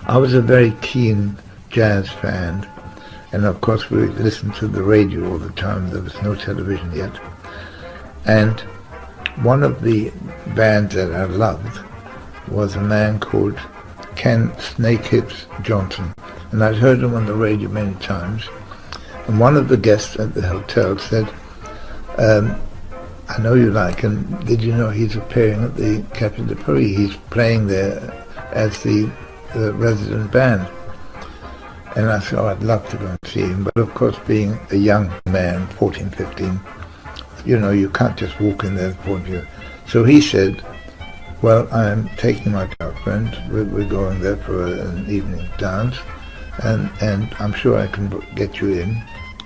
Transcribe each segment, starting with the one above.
I was a very keen jazz fan, and of course we listened to the radio all the time. There was no television yet. And one of the bands that I loved was a man called Ken Snakehips Johnson. And I'd heard him on the radio many times. And one of the guests at the hotel said, I know you like him. Did you know he's appearing at the Café de Paris? He's playing there as the resident band. And I thought, I'd love to go and see him. But of course, being a young man, 14, 15, you know, you can't just walk in there and you. So he said, well, I'm taking my girlfriend. We're going there for an evening dance. And I'm sure I can get you in.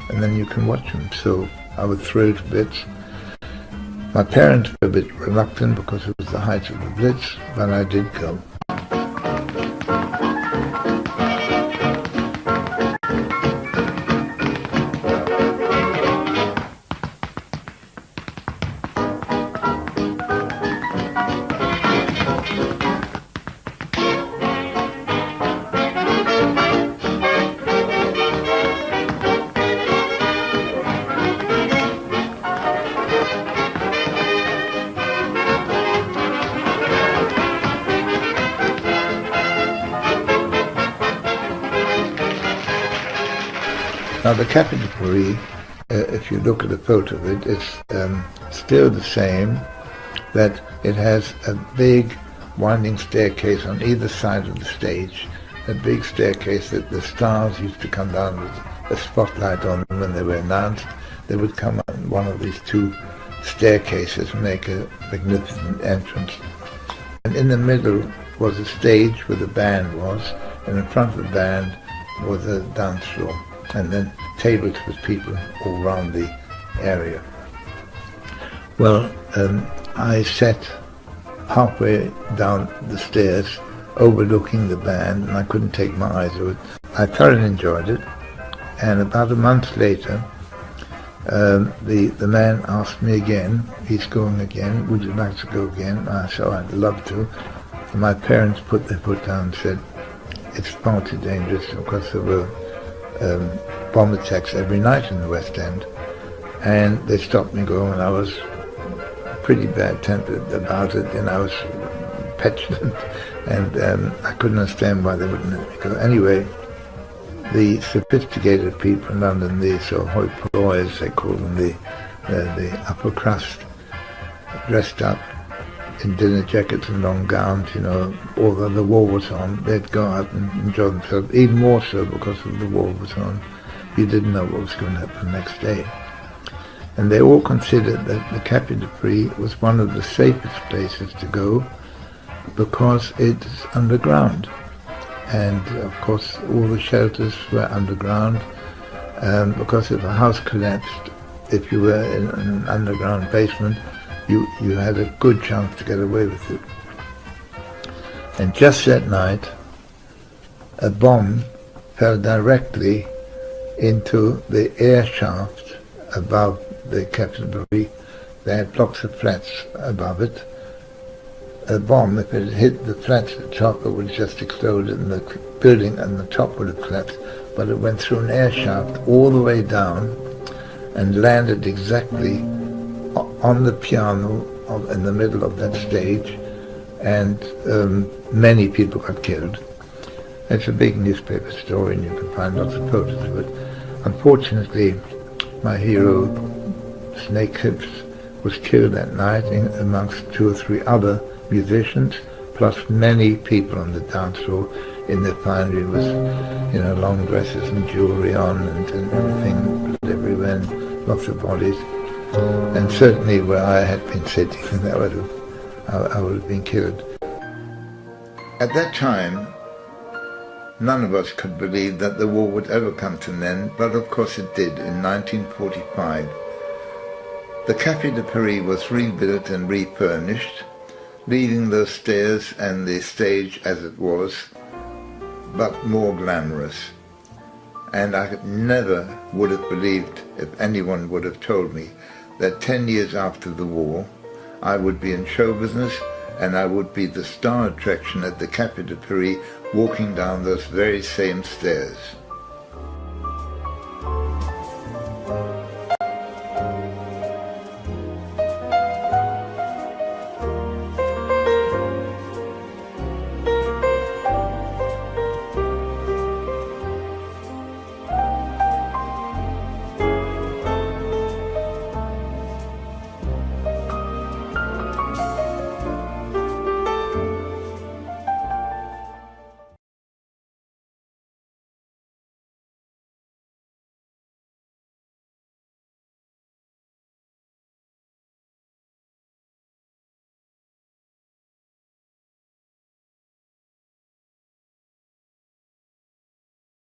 And then you can watch him. So I was thrilled to bits. My parents were a bit reluctant because it was the height of the Blitz, but I did go. Now the Café de Paris, if you look at a photo of it, it's still the same, that it has a big winding staircase on either side of the stage, a big staircase that the stars used to come down with a spotlight on them when they were announced. They would come on one of these two staircases and make a magnificent entrance. And in the middle was a stage where the band was, and in front of the band was a dance floor. And then tables with people all around the area. Well, I sat halfway down the stairs overlooking the band, and I couldn't take my eyes off it. I thoroughly enjoyed it, and about a month later, the man asked me again, he's going again, would you like to go again? I said, oh, I'd love to. And my parents put their foot down and said, it's far too dangerous, because there were bomb attacks every night in the West End, and they stopped me going, and I was pretty bad-tempered about it, and I was petulant, and I couldn't understand why they wouldn't let me go. Anyway, the sophisticated people in London, the sort of hoi polloi, as they call them, the upper crust, dressed up in dinner jackets and long gowns, you know, although the war was on, they'd go out and enjoy themselves, even more so because of the war was on. You didn't know what was going to happen the next day. And they all considered that the Café de Paris was one of the safest places to go because it's underground. And of course all the shelters were underground, because if a house collapsed, if you were in an underground basement, you had a good chance to get away with it. And just that night, a bomb fell directly into the air shaft above the Café de Paris. They had blocks of flats above it. A bomb, if it had hit the flats at the top, it would have just exploded and the building and the top would have collapsed. But it went through an air shaft all the way down and landed exactly on the piano in the middle of that stage, and many people got killed. It's a big newspaper story, and you can find lots of photos of it. Unfortunately, my hero, Snakehips, was killed that night amongst 2 or 3 other musicians, plus many people on the dance floor in their finery with, you know, long dresses and jewelry on and everything, blood everywhere, and lots of bodies. And certainly where I had been sitting, I would have been killed. At that time, none of us could believe that the war would ever come to an end, but of course it did in 1945. The Café de Paris was rebuilt and refurnished, leaving those stairs and the stage as it was, but more glamorous. And I never would have believed, if anyone would have told me, that 10 years after the war I would be in show business and I would be the star attraction at the Café de Paris, walking down those very same stairs.